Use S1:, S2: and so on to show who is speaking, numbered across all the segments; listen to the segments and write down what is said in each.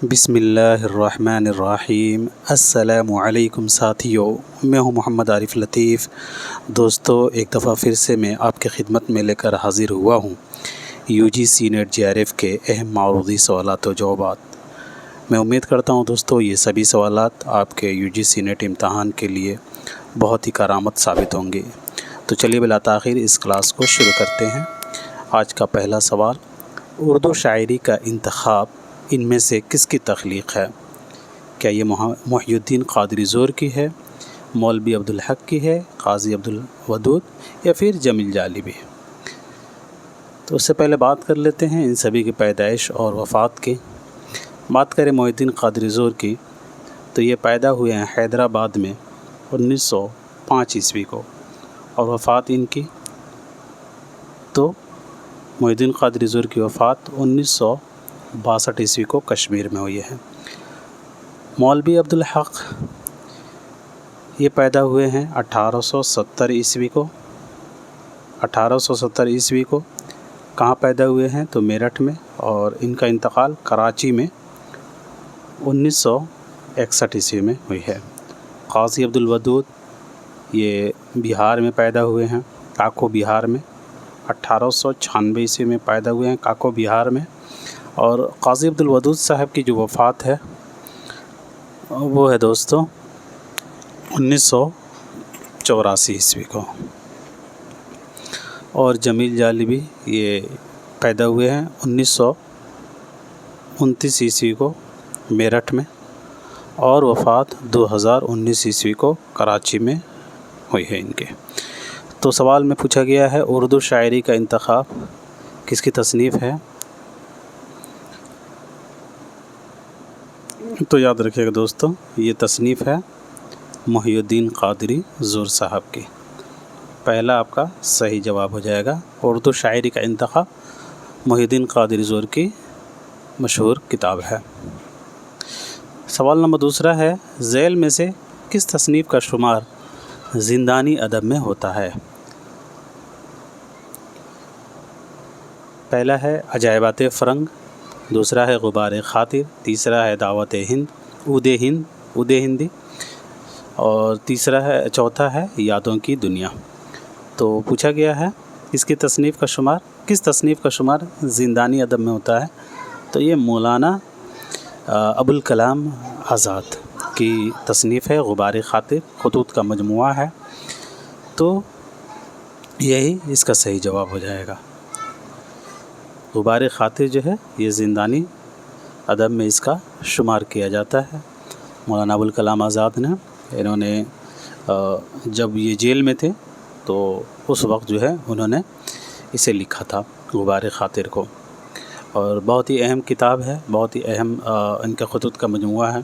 S1: بسم اللہ الرحمن الرحیم۔ السلام علیکم ساتھیو، میں ہوں محمد عارف لطیف۔ دوستو، ایک دفعہ پھر سے میں آپ کی خدمت میں لے کر حاضر ہوا ہوں UGC نیٹ JRF کے اہم معروضی سوالات و جوابات۔ میں امید کرتا ہوں دوستو یہ سبھی سوالات آپ کے UGC نیٹ امتحان کے لیے بہت ہی کارآمد ثابت ہوں گے۔ تو چلیے بلا تاخیر اس کلاس کو شروع کرتے ہیں۔ آج کا پہلا سوال، اردو شاعری کا انتخاب ان میں سے کس کی تخلیق ہے؟ کیا یہ محی الدین قادری زور کی ہے، مولوی عبدالحق کی ہے، قاضی عبدالودود یا پھر جمیل جالبی؟ تو اس سے پہلے بات کر لیتے ہیں ان سبھی کی پیدائش اور وفات کی۔ بات کریں محی الدین قادری زور کی تو یہ پیدا ہوئے ہیں حیدرآباد میں 1905 عیسوی کو، اور وفات ان کی تو محی الدین قادری زور کی وفات 1962 عیسوی کو کشمیر میں ہوئی ہے۔ مولوی عبدالحق یہ پیدا ہوئے ہیں 1870 عیسوی کو۔ 1870 عیسوی کو کہاں پیدا ہوئے ہیں تو میرٹھ میں، اور ان کا انتقال کراچی میں 1961 عیسوی میں ہوئی ہے۔ قاضی عبدالودود یہ بہار میں پیدا ہوئے ہیں، کاکو بہار میں، 1896 عیسوی میں پیدا ہوئے ہیں کاکو بہار میں۔ اور قاضی عبدالودود صاحب کی جو وفات ہے وہ ہے دوستو 1984 عیسوی کو۔ اور جمیل جالبی یہ پیدا ہوئے ہیں 1929 عیسوی کو میرٹھ میں، اور وفات 2019 عیسوی کو کراچی میں ہوئی ہے ان کے۔ تو سوال میں پوچھا گیا ہے اردو شاعری کا انتخاب کس کی تصنیف ہے؟ تو یاد رکھیے گا دوستو، یہ تصنیف ہے محی الدین قادری زور صاحب کی۔ پہلا آپ کا صحیح جواب ہو جائے گا۔ اردو شاعری کا انتخاب محی الدین قادری زور کی مشہور کتاب ہے۔ سوال نمبر دوسرا ہے، ذیل میں سے کس تصنیف کا شمار زندانی ادب میں ہوتا ہے؟ پہلا ہے عجائبات فرنگ، دوسرا ہے غبار خاطر، تیسرا ہے دعوت ہند اود ہندی، اور چوتھا ہے یادوں کی دنیا۔ تو پوچھا گیا ہے کس تصنیف کا شمار زندانی ادب میں ہوتا ہے؟ تو یہ مولانا ابوالکلام آزاد کی تصنیف ہے غبار خاطر، خطوط کا مجموعہ ہے۔ تو یہی اس کا صحیح جواب ہو جائے گا۔ غبار خاطر جو ہے یہ زندانی ادب میں اس کا شمار کیا جاتا ہے۔ مولانا ابوالکلام آزاد نے، انہوں نے جب یہ جیل میں تھے تو اس وقت جو ہے انہوں نے اسے لکھا تھا غبار خاطر کو، اور بہت ہی اہم کتاب ہے، بہت ہی اہم ان کے خطوط کا مجموعہ ہے۔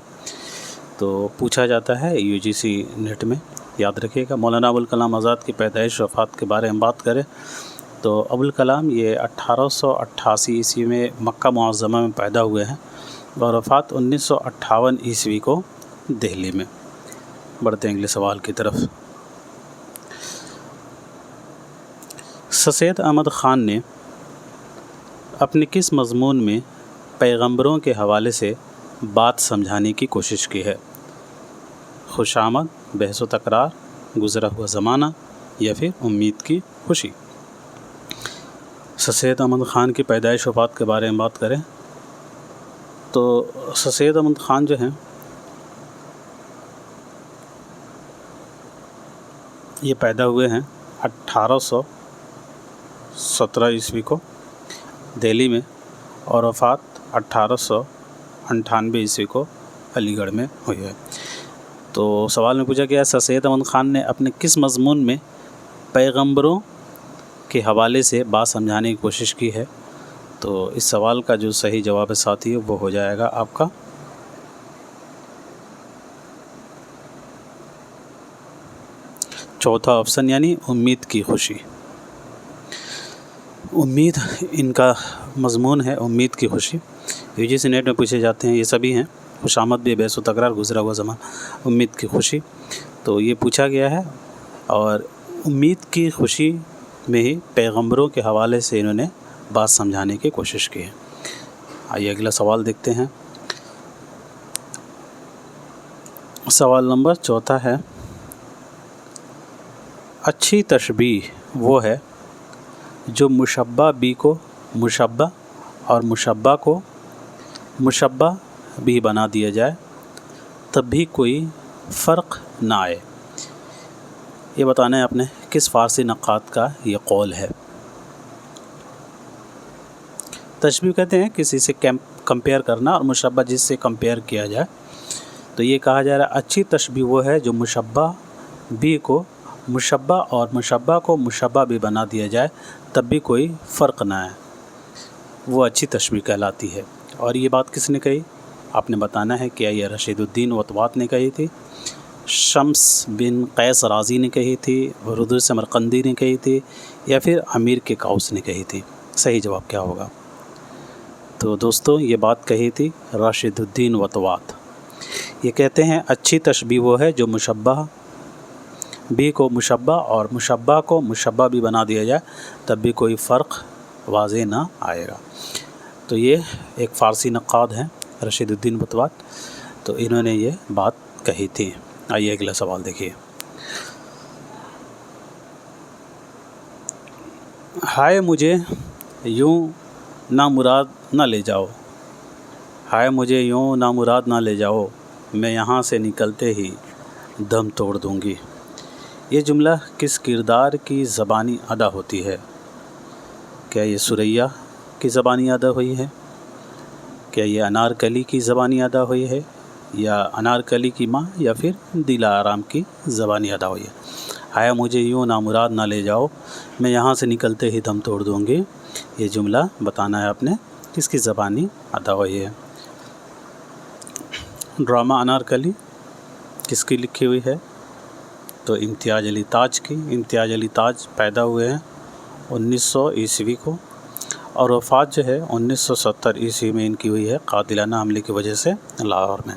S1: تو پوچھا جاتا ہے UGC نیٹ میں، یاد رکھیے گا۔ مولانا ابوالکلام آزاد کی پیدائش وفات کے بارے میں بات کریں تو ابوالکلام یہ 1888 عیسوی میں مکہ معظمہ میں پیدا ہوئے ہیں، اور وفات 1958 عیسوی کو دہلی میں۔ بڑھتے ہیں اگلے سوال کی طرف۔ سید احمد خان نے اپنے کس مضمون میں پیغمبروں کے حوالے سے بات سمجھانے کی کوشش کی ہے؟ خوش آمد، بحث و تکرار، گزرا ہوا زمانہ یا پھر امید کی خوشی؟ سید احمد خان کی پیدائش وفات کے بارے میں بات کریں تو سید احمد خان جو ہیں یہ پیدا ہوئے ہیں 1817 عیسوی کو دہلی میں، اور وفات 1898 عیسوی کو علی گڑھ میں ہوئی ہے۔ تو سوال میں پوچھا گیا سید احمد خان نے اپنے کس مضمون میں پیغمبروں کے حوالے سے بات سمجھانے کی کوشش کی ہے؟ تو اس سوال کا جو صحیح جواب ہے ساتھی وہ ہو جائے گا آپ کا چوتھا آپشن، یعنی امید کی خوشی۔ امید ان کا مضمون ہے، امید کی خوشی۔ UGC نیٹ میں پوچھے جاتے ہیں، یہ سبھی ہیں، خوش آمد بھی، بحث و تکرار، گزرا ہوا زمانہ، امید کی خوشی۔ تو یہ پوچھا گیا ہے، اور امید کی خوشی میں ہی پیغمبروں کے حوالے سے انہوں نے بات سمجھانے کی کوشش کی ہے۔ آئیے اگلا سوال دیکھتے ہیں۔ سوال نمبر 4 ہے، اچھی تشبیہ وہ ہے جو مشبہ بھی کو مشبہ اور مشبہ کو مشبہ بھی بنا دیا جائے تب بھی کوئی فرق نہ آئے۔ یہ بتانا ہے آپ نے کس فارسی نقاد کا یہ قول ہے۔ تشبیہ کہتے ہیں کسی سے کمپیئر کرنا، اور مشبہ جس سے کمپیئر کیا جائے۔ تو یہ کہا جا رہا ہے اچھی تشبیہ وہ ہے جو مشبہ بھی کو مشبہ اور مشبہ کو مشبہ بھی بنا دیا جائے تب بھی کوئی فرق نہ آئے، وہ اچھی تشبیہ کہلاتی ہے۔ اور یہ بات کس نے کہی؟ آپ نے بتانا ہے کہ یہ رشید الدین وطوات نے کہی تھی، شمس بن قیس رازی نے کہی تھی، رودود سمرقندی نے کہی تھی، یا پھر امیر کے قوس نے کہی تھی۔ صحیح جواب کیا ہوگا؟ تو دوستو یہ بات کہی تھی رشید الدین وطوات۔ یہ کہتے ہیں اچھی تشبیہ وہ ہے جو مشبہ بھی کو مشبہ اور مشبہ کو مشبہ بھی بنا دیا جائے تب بھی کوئی فرق واضح نہ آئے گا۔ تو یہ ایک فارسی نقاد ہیں رشید الدین وطوات، تو انہوں نے یہ بات کہی تھی۔ آئیے اگلا سوال دیکھیے۔ ہائے مجھے یوں نامراد نہ لے جاؤ، ہائے مجھے یوں نامراد نہ لے جاؤ، میں یہاں سے نکلتے ہی دم توڑ دوں گی۔ یہ جملہ کس کردار کی زبانی ادا ہوتی ہے؟ کیا یہ ثریا کی زبانی ادا ہوئی ہے؟ کیا یہ انارکلی کی زبانی ادا ہوئی ہے؟ یا انارکلی کی ماں یا پھر دلارام کی زبانی ادا ہوئی ہے؟ ہائے مجھے یوں نامراد نہ لے جاؤ، میں یہاں سے نکلتے ہی دم توڑ دوں گی، یہ جملہ بتانا ہے آپ نے کس کی زبانی ادا ہوئی ہے۔ ڈرامہ انارکلی کس کی لکھی ہوئی ہے؟ تو امتیاز علی تاج کی۔ امتیاز علی تاج پیدا ہوئے ہیں 1900 عیسوی کو، اور وفات جو ہے 1970 عیسوی میں ان کی ہوئی ہے قاتلانہ حملے کی وجہ سے لاہور میں۔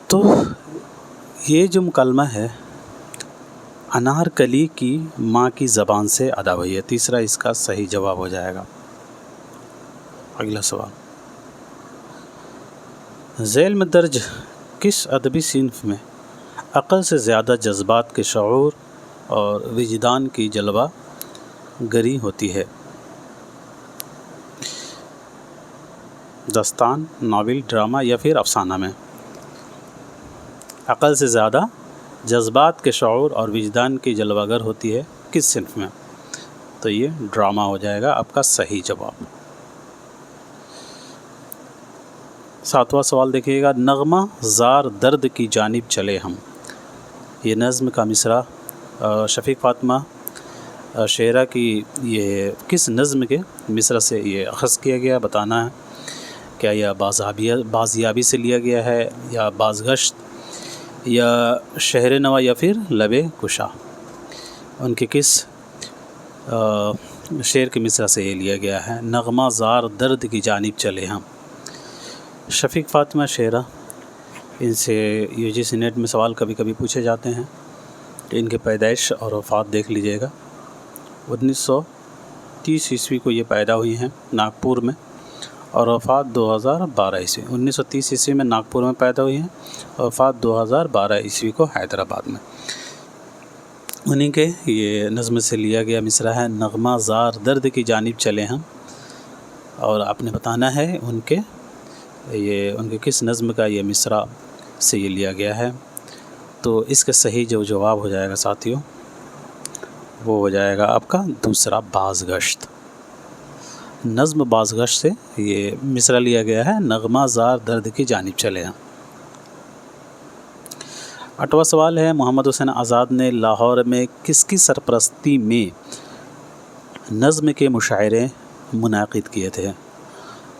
S1: تو یہ جو مکالمہ ہے انارکلی کی ماں کی زبان سے ادا ہوئی ہے، تیسرا اس کا صحیح جواب ہو جائے گا۔ اگلا سوال، ذیل میں درج کس ادبی صنف میں عقل سے زیادہ جذبات کے شعور اور وجدان کی جلوہ گری ہوتی ہے؟ داستان، ناول، ڈرامہ یا پھر افسانہ میں؟ عقل سے زیادہ جذبات کے شعور اور وجدان کی جلوہ گر ہوتی ہے کس صنف میں؟ تو یہ ڈرامہ ہو جائے گا آپ کا صحیح جواب۔ 7واں سوال دیکھیے گا، نغمہ زار درد کی جانب چلے ہم، یہ نظم کا مصرع شفیق فاطمہ شعرا کی یہ کس نظم کے مصرع سے یہ اخذ کیا گیا بتانا ہے۔ کیا یہ بازیابی سے لیا گیا ہے، یا بازگشت، یا شہر نوا، یا پھر لب کشا؟ ان کے کس شعر کے مصرع سے یہ لیا گیا ہے؟ نغمہ زار درد کی جانب چلے ہم۔ شفیق فاطمہ شعرا، ان سے UGC نیٹ میں سوال کبھی کبھی پوچھے جاتے ہیں، کہ ان کے پیدائش اور وفات دیکھ لیجئے گا۔ 1930 عیسوی کو یہ پیدا ہوئی ہیں ناگپور میں، اور وفات 2012 عیسوی 1930 عیسوی میں ناگپور میں پیدا ہوئی ہیں، اور وفات 2012 عیسوی کو حیدرآباد میں۔ انہی کے یہ نظم سے لیا گیا مصرع ہے، نغمہ زار درد کی جانب چلے ہم، اور آپ نے بتانا ہے ان کے کس نظم کا یہ مصرع سے یہ لیا گیا ہے۔ تو اس کا صحیح جو جواب ہو جائے گا ساتھیوں، وہ ہو جائے گا آپ کا دوسرا، بازگشت۔ نظم بازگشت سے یہ مصرع لیا گیا ہے، نغمہ زار درد کی جانب چلے ہم۔ 8واں سوال ہے، محمد حسین آزاد نے لاہور میں کس کی سرپرستی میں نظم کے مشاعرے منعقد کیے تھے؟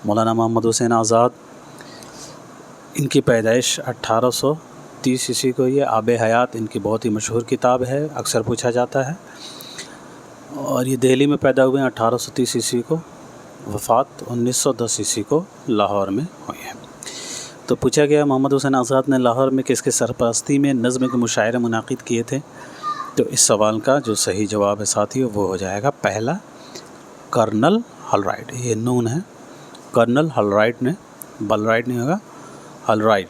S1: مولانا محمد حسین آزاد، ان کی پیدائش 1830 عیسوی کو، یہ آب حیات ان کی بہت ہی مشہور کتاب ہے، اکثر پوچھا جاتا ہے، اور یہ دہلی میں پیدا ہوئے ہیں 1830 عیسوی کو، وفات 1910 عیسوی کو لاہور میں ہوئی ہے۔ تو پوچھا گیا محمد حسین آزاد نے لاہور میں کس کے سرپرستی میں نظم کے مشاعرے منعقد کیے تھے؟ تو اس سوال کا جو صحیح جواب ہے ساتھیوں، وہ ہو جائے گا پہلا، کرنل ہلرائٹ۔ یہ نون ہے، کرنل ہلرائٹ نے، بلرائٹ نہیں ہوگا، ہلرائٹ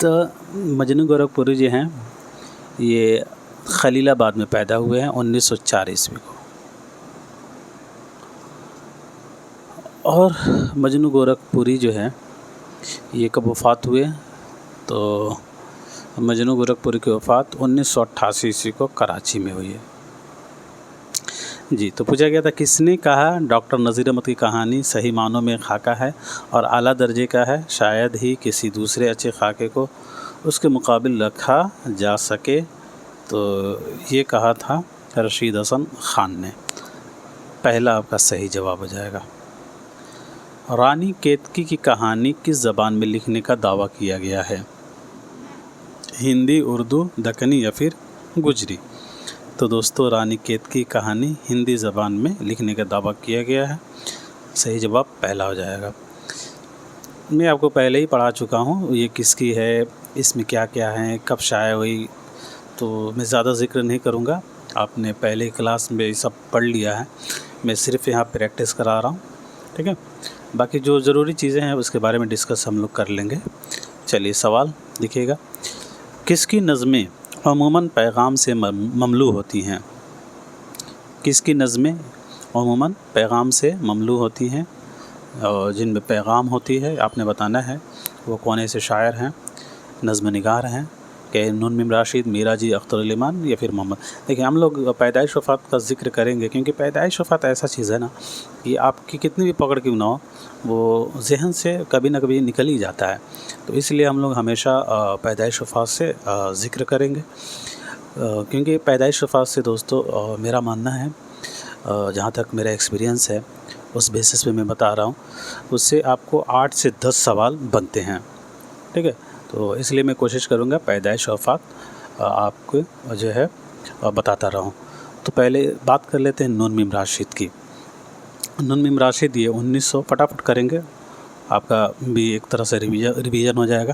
S1: تو مجنو گورکھپوری جو ہیں یہ خلیل آباد میں پیدا ہوئے ہیں 1904 عیسوی کو، اور مجنو گورکھپوری جو ہے یہ کب وفات ہوئے تو مجنو گورکھپوری کی وفات 1988 عیسوی کو کراچی میں ہوئی ہے۔ جی، تو پوچھا گیا تھا کس نے کہا ڈاکٹر نذیر احمد کی کہانی صحیح معنوں میں خاکہ ہے اور اعلیٰ درجے کا ہے، شاید ہی کسی دوسرے اچھے خاکے کو اس کے مقابل رکھا جا سکے، تو یہ کہا تھا رشید حسن خان نے۔ پہلا آپ کا صحیح جواب ہو جائے گا۔ رانی کیتکی کی کہانی کس زبان میں لکھنے کا دعویٰ کیا گیا ہے؟ ہندی، اردو، دکنی یا پھر گجری؟ تو دوستو رانی کیتکی کہانی ہندی زبان میں لکھنے کا دعویٰ کیا گیا ہے، صحیح جواب پہلا ہو جائے گا۔ میں آپ کو پہلے ہی پڑھا چکا ہوں یہ کس کی ہے، اس میں کیا کیا ہے، کب شائع ہوئی، تو میں زیادہ ذکر نہیں کروں گا، آپ نے پہلے کلاس میں یہ سب پڑھ لیا ہے، میں صرف یہاں پریکٹس کرا رہا ہوں، ٹھیک ہے۔ باقی جو ضروری چیزیں ہیں اس کے بارے میں ڈسکس ہم لوگ کر لیں گے۔ چلیے سوال دیکھیے گا، کس کی نظمیں عموماً پیغام سے مملو ہوتی ہیں؟ کس کی نظمیں عموماً پیغام سے مملو ہوتی ہیں، اور جن میں پیغام ہوتی ہے آپ نے بتانا ہے وہ کون سے شاعر ہیں، نظم نگار ہیں کہ نون میم راشد، میرا جی، اختر علی مان یا پھر محمد۔ دیکھیں ہم لوگ پیدائش وفات کا ذکر کریں گے کیونکہ پیدائش وفات ایسا چیز ہے نا کہ آپ کی کتنی بھی پکڑ کیوں نہ ہو وہ ذہن سے کبھی نہ کبھی نکل ہی جاتا ہے، تو اس لیے ہم لوگ ہمیشہ پیدائش وفات سے ذکر کریں گے، کیونکہ پیدائش وفات سے دوستو میرا ماننا ہے، جہاں تک میرا ایکسپیرینس ہے اس بیسس پہ میں بتا رہا ہوں، اس سے آپ کو 8 سے 10 سوال بنتے ہیں، ٹھیک ہے۔ تو اس لیے میں کوشش کروں گا پیدائش وفات آپ کو جو ہے بتاتا رہوں۔ تو پہلے بات کر لیتے ہیں نون میم راشد کی۔ نون میم راشد یہ 1900 فٹافٹ کریں گے، آپ کا بھی ایک طرح سے ریویژن ہو جائے گا۔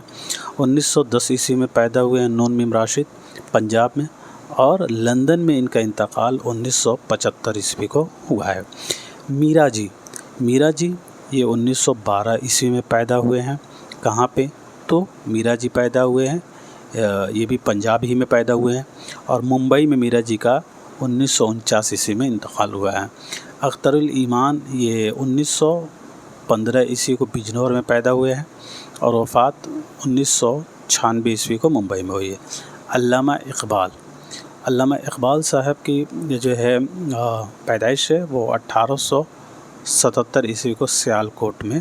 S1: 1910 عیسوی میں پیدا ہوئے ہیں نون میم راشد پنجاب میں، اور لندن میں ان کا انتقال 1975 عیسوی کو ہوا ہے۔ میرا جی یہ 1912 عیسوی میں پیدا ہوئے ہیں، کہاں پہ؟ تو میرا جی پیدا ہوئے ہیں، یہ بھی پنجاب ہی میں پیدا ہوئے ہیں، اور ممبئی میں میرا جی کا 1949 عیسوی میں انتقال ہوا ہے۔ اختر الایمان یہ 1915 عیسوی کو بجنور میں پیدا ہوئے ہیں، اور وفات 1996 عیسوی کو ممبئی میں ہوئی ہے۔ علامہ اقبال صاحب کی جو ہے پیدائش ہے وہ 1877 عیسوی کو سیالکوٹ میں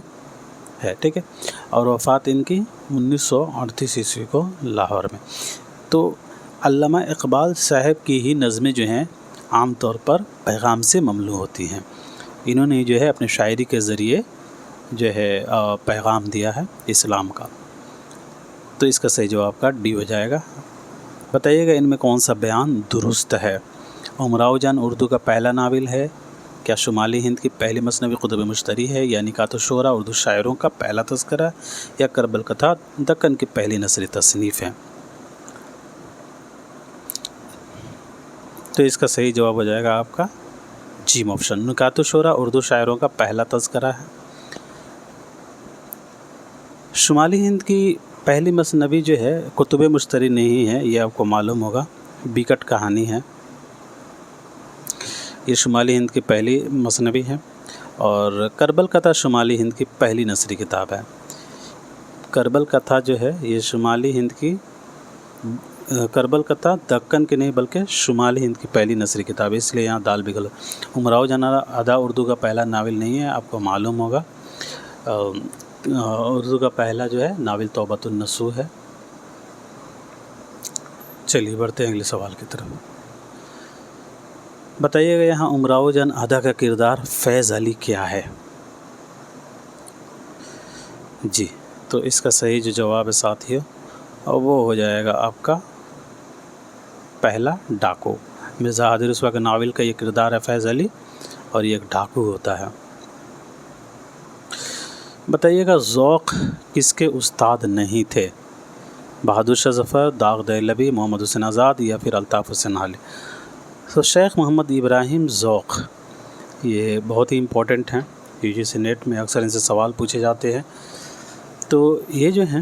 S1: ہے، ٹھیک ہے، اور وفات ان کی 1938 عیسوی کو لاہور میں۔ تو علامہ اقبال صاحب کی ہی نظمیں جو ہیں عام طور پر پیغام سے مملو ہوتی ہیں، انہوں نے جو ہے اپنے شاعری کے ذریعے جو ہے پیغام دیا ہے اسلام کا، تو اس کا صحیح جواب کا ڈی ہو جائے گا۔ بتائیے گا ان میں کون سا بیان درست ہے؟ امراؤ جان اردو کا پہلا ناول ہے کیا؟ شمالی ہند کی پہلی مثنوی قطب مشتری ہے، یا نکات الشعراء اردو شاعروں کا پہلا تذکرہ، یا کربل کتھا دکن کی پہلی نثری تصنیف ہے؟ تو اس کا صحیح جواب ہو جائے گا آپ کا جیم آپشن، نکات الشعراء اردو شاعروں کا پہلا تذکرہ ہے۔ شمالی ہند کی پہلی مثنوی جو ہے کتب مشتری نہیں ہے، یہ آپ کو معلوم ہوگا، بیکٹ کہانی ہے، یہ شمالی ہند کی پہلی مثنوی ہے، اور کربل کتھا شمالی ہند کی پہلی نثری کتاب ہے۔ کربل کتھا جو ہے یہ شمالی ہند کی، کربل کتھا دکن کی نہیں بلکہ شمالی ہند کی پہلی نثری کتاب ہے، اس لیے یہاں دال بھی غلط۔ امراؤ جان ادا اردو کا پہلا ناول نہیں ہے، آپ کو معلوم ہوگا، اردو کا پہلا جو ہے ناول توبۃ النصوح ہے۔ چلیے بڑھتے ہیں اگلے سوال کی طرف۔ بتائیے گا یہاں امراؤ جان ادا کا کردار فیض علی کیا ہے؟ جی، تو اس کا صحیح جو جواب ہے ساتھیو وہ ہو جائے گا آپ کا پہلا ڈاکو۔ مرزا ہادی رسوا کے ناول کا یہ کردار ہے فیض علی، اور یہ ایک ڈاکو ہوتا ہے۔ بتائیے گا ذوق کس کے استاد نہیں تھے؟ بہادر شاہ ظفر، داغ دہلوی، محمد حسین آزاد یا پھر الطاف حسین حالی؟ تو شیخ محمد ابراہیم ذوق یہ بہت ہی امپورٹنٹ ہیں، UGC نیٹ میں اکثر ان سے سوال پوچھے جاتے ہیں۔ تو یہ جو ہیں